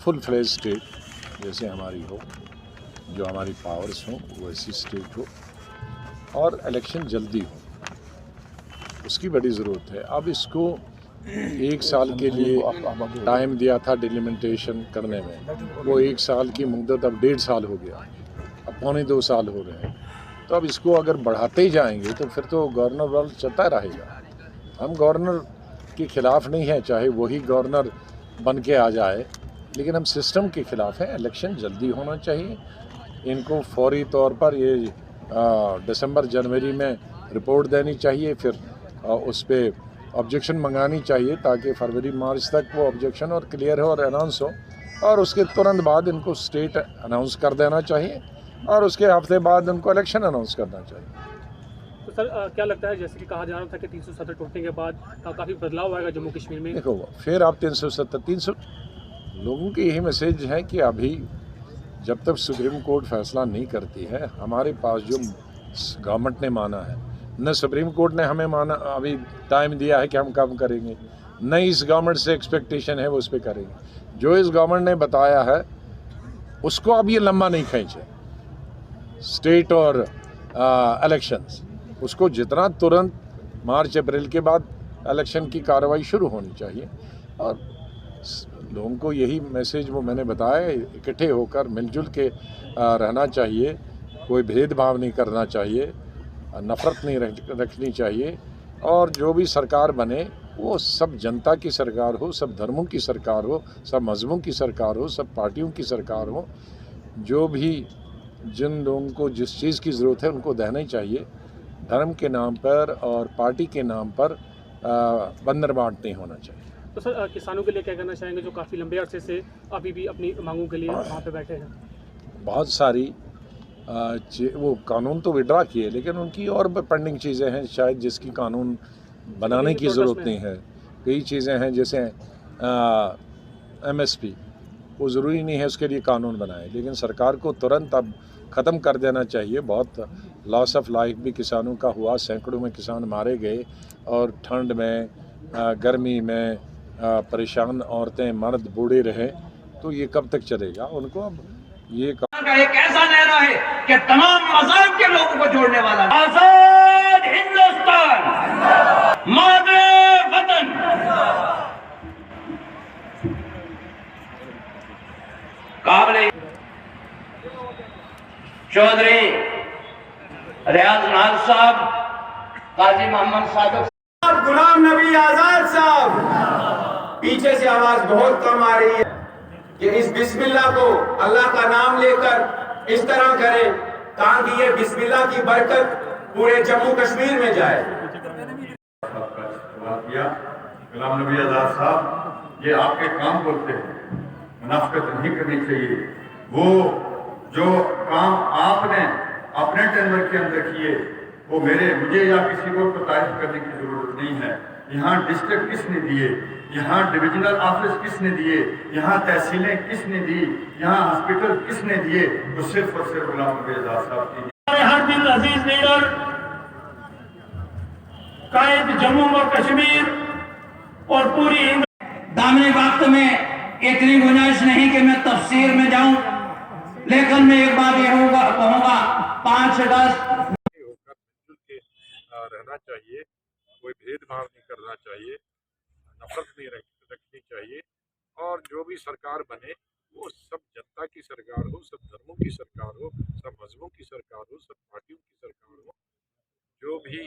Full fledge state जैसे हमारी हो, जो हमारी पावर्स हों वैसी स्टेट हो और इलेक्शन जल्दी हो, उसकी बड़ी ज़रूरत है। अब इसको 1 साल के लिए टाइम दिया था डिलिमिटेशन करने में, वो 1 साल की मुद्दत अब 1.5 साल हो गया, अब पौने 2 साल हो रहे हैं। तो अब इसको अगर बढ़ाते ही जाएंगे तो फिर तो गवर्नर वर्ल्ड चलता रहेगा। हम गवर्नर के खिलाफ नहीं हैं, चाहे वही गवर्नर बन के आ जाए, लेकिन हम सिस्टम के खिलाफ हैं। इलेक्शन जल्दी होना चाहिए, इनको फौरी तौर पर ये दिसंबर जनवरी में रिपोर्ट देनी चाहिए, फिर उस पर ऑब्जेक्शन मंगानी चाहिए ताकि फरवरी मार्च तक वो ऑब्जेक्शन और क्लियर हो और अनाउंस हो, और उसके तुरंत बाद इनको स्टेट अनाउंस कर देना चाहिए और उसके हफ्ते बाद उनको इलेक्शन अनाउंस करना चाहिए। तो सर क्या लगता है, जैसे कि कहा जा रहा था कि 370 टूटने के बाद काफ़ी बदलाव आएगा जम्मू कश्मीर में? देखो फिर आप 370 लोगों की यही मैसेज है कि अभी जब तक सुप्रीम कोर्ट फैसला नहीं करती है, हमारे पास जो गवर्नमेंट ने माना है, न सुप्रीम कोर्ट ने हमें माना अभी टाइम दिया है कि हम काम करेंगे, न इस गवर्नमेंट से एक्सपेक्टेशन है वो उस पर करेंगे। जो इस गवर्नमेंट ने बताया है उसको अब ये लंबा नहीं खींचे, स्टेट और इलेक्शंस, उसको जितना तुरंत मार्च अप्रैल के बाद इलेक्शन की कार्रवाई शुरू होनी चाहिए। और लोगों को यही मैसेज वो मैंने बताया, इकट्ठे होकर मिलजुल के रहना चाहिए, कोई भेदभाव नहीं करना चाहिए, नफ़रत नहीं रखनी चाहिए, और जो भी सरकार बने वो सब जनता की सरकार हो, सब धर्मों की सरकार हो, सब मज़हबों की सरकार हो, सब पार्टियों की सरकार हो। जो भी जिन लोगों को जिस चीज़ की ज़रूरत है उनको देना ही चाहिए। धर्म के नाम पर और पार्टी के नाम पर बंदर बांट नहीं होना चाहिए। तो सर किसानों के लिए क्या कहना चाहेंगे जो काफ़ी लंबे अरसे से अभी भी अपनी मांगों के लिए वहाँ पे बैठे हैं? बहुत सारी वो कानून तो विड्रा किए, लेकिन उनकी और पेंडिंग चीज़ें हैं शायद जिसकी कानून बनाने की ज़रूरत नहीं है। कई चीज़ें हैं जैसे MSP, वो ज़रूरी नहीं है उसके लिए कानून बनाए, लेकिन सरकार को तुरंत अब ख़त्म कर देना चाहिए। बहुत लॉस ऑफ लाइफ भी किसानों का हुआ, सैकड़ों में किसान मारे गए, और ठंड में गर्मी में परेशान औरतें मर्द बूढ़े रहे। तो ये कब तक चलेगा? उनको अब ये का एक ऐसा लहरा है कि तमाम मज़हब के लोगों को जोड़ने वाला। आजाद हिंदुस्तान, मादे वतन। काबिल चौधरी रियाज नाज साहब, काजी मोहम्मद सादिक, गुलाम नबी आजाद साहब, पीछे से आवाज बहुत कम आ रही है कि इस बिस्मिल्लाह को अल्लाह का नाम लेकर इस तरह करें ताकि ये बिस्मिल्लाह की बरकत पूरे जम्मू कश्मीर में जाए। गुलाम नबी आजाद साहब, ये आपके काम बोलते हैं, मुनाफिकत नहीं करनी चाहिए। वो जो काम आपने अपने टेंडर के अंदर किए वो मुझे या किसी को तो तारीफ करने की जरूरत नहीं है। यहाँ डिस्ट्रिक्ट किसने दिए, यहाँ डिविजनल ऑफिस किसने दिए, यहाँ तहसीलें किसने दी, यहाँ हॉस्पिटल किसने दिए, वो सिर्फ और सिर्फ गुलाम नबी आजाद साहब की। हर दिन अजीज लीडर कायद जम्मू और कश्मीर और पूरी दामने वक्त में इतनी गुंजाइश नहीं कि मैं तफसीर में जाऊं, लेकिन मैं एक बात ये कहूंगा, 5 अगस्त रहना चाहिए, कोई भेदभाव नहीं करना चाहिए, नफरत नहीं रखनी चाहिए, और जो भी सरकार बने वो सब जनता की सरकार हो, सब धर्मों की सरकार हो, सब मजहबों की सरकार हो, सब पार्टियों की सरकार हो। जो भी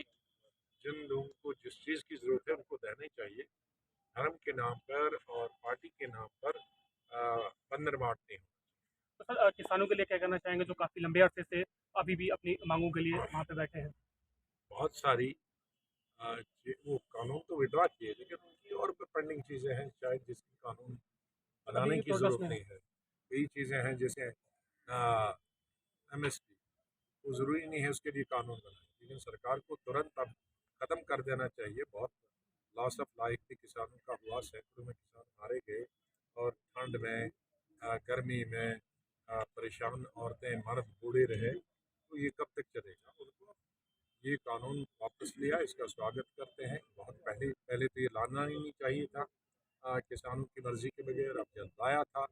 जिन लोगों को जिस चीज़ की ज़रूरत है उनको देना ही चाहिए। धर्म के नाम पर और पार्टी के नाम पर बंदर बांट नहीं हो। तो सर किसानों के लिए क्या कहना चाहेंगे जो काफ़ी लंबे अरसे से अभी भी अपनी मांगों के लिए वहाँ पे बैठे हैं? बहुत सारी वो कानून तो विड्रा किए, लेकिन उनकी और पेंडिंग चीज़ें हैं शायद जिसकी कानून बनाने की ज़रूरत नहीं है। कई चीज़ें हैं जैसे MSP, वो ज़रूरी नहीं है उसके लिए कानून बनाए, लेकिन सरकार को तुरंत अब ख़त्म कर देना चाहिए। बहुत लॉस ऑफ लाइफ भी किसानों का हुआ, सैकड़ों में किसान मारे गए, और ठंड में गर्मी में परेशान औरतें मर्द बूढ़े रहे। तो ये कब तक चलेगा? उनको ये कानून वापस लिया, इसका स्वागत करते हैं। बहुत पहले तो ये लाना ही नहीं चाहिए था किसानों की मर्जी के बगैर, अब जब लाया था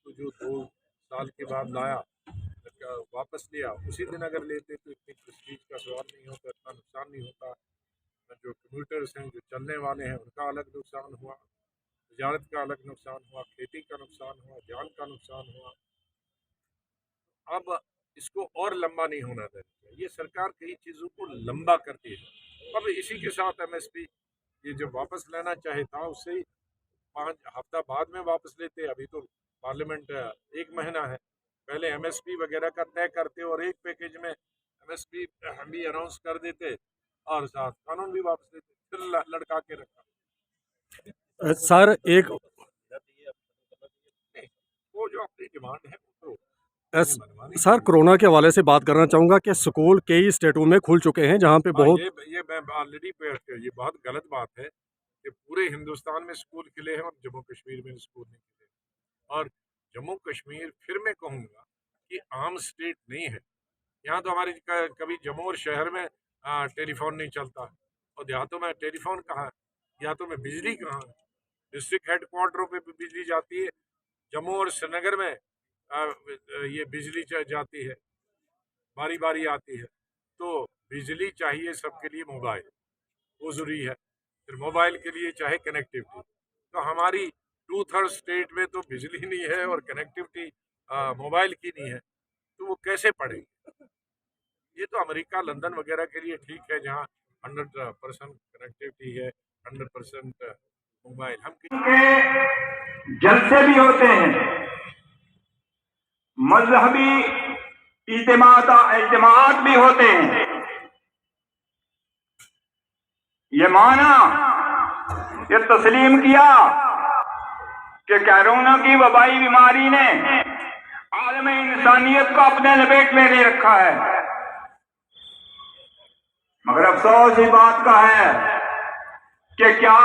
को जो 2 साल के बाद लाया वापस लिया, उसी दिन अगर लेते तो इतनी प्रेस्टीज का सवाल नहीं होता, इतना नुकसान नहीं होता। जो कम्यूटर्स हैं, जो चलने वाले हैं, उनका अलग नुकसान हुआ, तजारत का अलग नुकसान हुआ, खेती का नुकसान हुआ, जान का नुकसान हुआ। अब इसको और लंबा नहीं होना चाहिए। ये सरकार कई चीज़ों को लंबा करती है। अब इसी के साथ एमएसपी ये जो वापस लेना चाहे था, उससे 5 हफ्ता बाद में वापस लेते। अभी तो पार्लियामेंट 1 महीना है, पहले एमएसपी वगैरह का तय करते और एक पैकेज में एमएसपी हम भी अनाउंस कर देते और साथ कानून भी वापस लेते, फिर लड़का के रखा। सर एक वो जो अपनी डिमांड है वो तो सर कोरोना के हवाले से बात करना चाहूँगा कि स्कूल कई स्टेटों में खुल चुके हैं जहाँ पे बहुत ये मैं ऑलरेडी ये बहुत गलत बात है कि पूरे हिंदुस्तान में स्कूल खुले हैं और जम्मू कश्मीर में स्कूल नहीं खुले। और जम्मू कश्मीर फिर मैं कहूँगा कि आम स्टेट नहीं है। यहाँ तो हमारी कभी जम्मू और शहर में टेलीफोन नहीं चलता, और देहातों में टेलीफोन कहाँ है, देहातों में बिजली कहाँ है। डिस्ट्रिक्ट हेडक्वार्टरों पे बिजली जाती है, जम्मू और श्रीनगर में ये बिजली जाती है, बारी बारी आती है। तो बिजली चाहिए सबके लिए, मोबाइल वो ज़रूरी है, फिर मोबाइल के लिए चाहे कनेक्टिविटी। तो हमारी 2/3 स्टेट में तो बिजली नहीं है और कनेक्टिविटी मोबाइल की नहीं है, तो वो कैसे पढ़ेंगे। ये तो अमेरिका लंदन वगैरह के लिए ठीक है, जहाँ 100% कनेक्टिविटी है, 100% मोबाइल। हम जलसे भी होते हैं, मजहबी इज्तिमात भी होते हैं। ये माना, ये तस्लीम किया कि कोरोना की वबाई बीमारी ने आलम इंसानियत को अपने लपेट में ले रखा है, मगर अफसोस इस बात का है कि क्या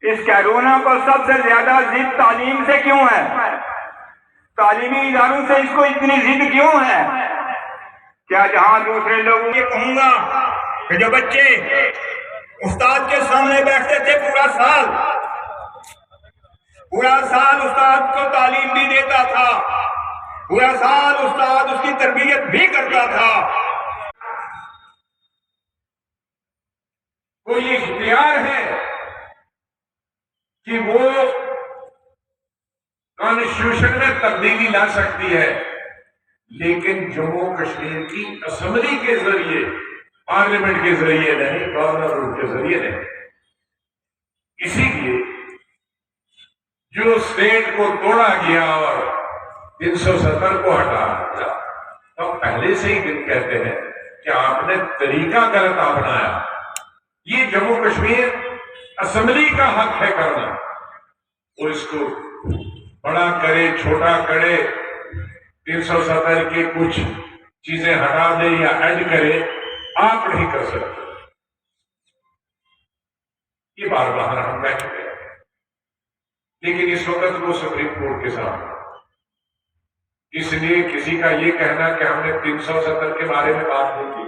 इस कोरोना को सबसे ज्यादा जिद तालीम से क्यों है, तालीमी इदारों से इसको इतनी जिद क्यों है। क्या जहां दूसरे लोगों ये कहूंगा कि जो बच्चे उस्ताद के सामने बैठते थे पूरा साल उस्ताद को तालीम भी देता था, पूरा साल उस्ताद उसकी तरबियत भी करता था, कोई इख्तियार है कि वो कॉन्स्टिट्यूशन में तब्दीली ला सकती है, लेकिन जम्मू कश्मीर की असेंबली के जरिए, पार्लियामेंट के जरिए नहीं, गवर्नर रूल के जरिए नहीं। इसीलिए जो स्टेट को तोड़ा गया और 370 को हटाया गया, तो पहले से ही दिन कहते हैं कि आपने तरीका गलत अपनाया। ये जम्मू कश्मीर असेंबली का हक है करना, वो इसको बड़ा करे छोटा करे, 370 की कुछ चीजें हटा दे या ऐड करे, आप नहीं कर सकते। ये बार बार हम कह चुके हैं, लेकिन इस वक्त वो सुप्रीम कोर्ट के सामने, इसलिए किसी का ये कहना कि हमने 370 के बारे में बात नहीं की,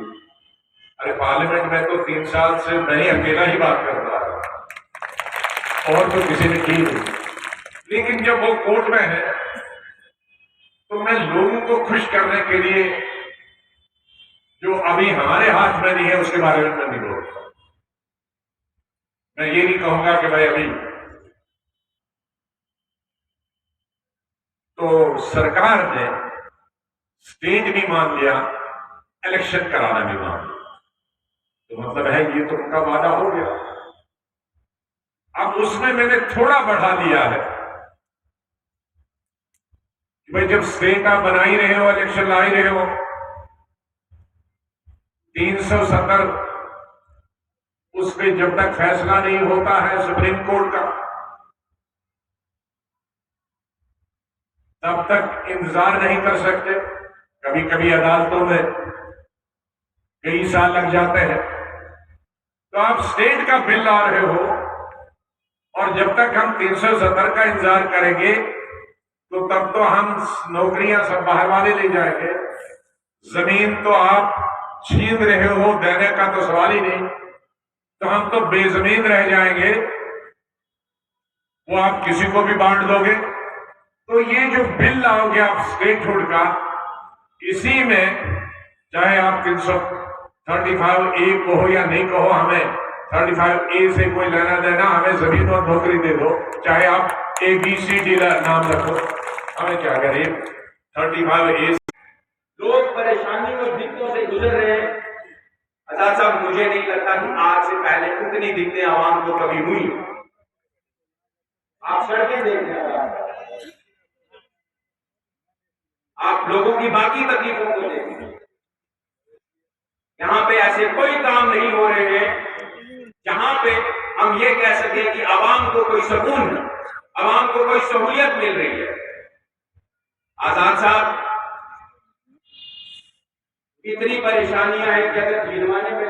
अरे पार्लियामेंट में तो 3 साल से मैं अकेला ही बात कर रहा था और तो किसी ने की नहीं। लेकिन जब वो कोर्ट में है तो मैं लोगों को खुश करने के लिए जो अभी हमारे हाथ में नहीं है उसके बारे में मैं नहीं बोलता। मैं ये नहीं कहूंगा कि भाई अभी तो सरकार ने स्टेज भी मान लिया, इलेक्शन कराना भी मान लिया, तो मतलब है ये तो उनका वादा हो गया। अब उसमें मैंने थोड़ा बढ़ा दिया है कि भाई जब स्टेट आप बना ही रहे हो, इलेक्शन ला ही रहे हो, 370 उस पर जब तक फैसला नहीं होता है सुप्रीम कोर्ट का, तब तक इंतजार नहीं कर सकते। कभी कभी अदालतों में कई साल लग जाते हैं। तो आप स्टेट का बिल ला रहे हो और जब तक हम 370 का इंतजार करेंगे तो तब तो हम नौकरियां सब बाहर वाले ले जाएंगे, जमीन तो आप छीन रहे हो, देने का तो सवाल ही नहीं, तो हम तो बेजमीन रह जाएंगे। वो आप किसी को भी बांट दोगे, तो ये जो बिल लाओगे आप स्टेटहुड का, इसी में चाहे आप 335A कहो या नहीं कहो, हमें 35A से कोई लेना देना, हमें जमीन और नौकरी दे दो, चाहे आप ABCD नाम रखो, हमें क्या करें। 35A लोग परेशानी और दिक्कतों से गुजर रहे हैं। आजाद साहब, मुझे नहीं लगता कि आज से पहले उतनी दिक्कतें आवाम को कभी हुई। आप सड़कें देख रहे हैं, आप लोगों की बाकी तकलीफों को देख रहे हैं। यहां पे ऐसे कोई काम नहीं हो रहे हैं जहां पे हम ये कह सके कि आवाम को कोई सुकून, आवाम को कोई सहूलियत मिल रही है। आजाद साहब, इतनी परेशानियां हैं कि अगर गिनवाने में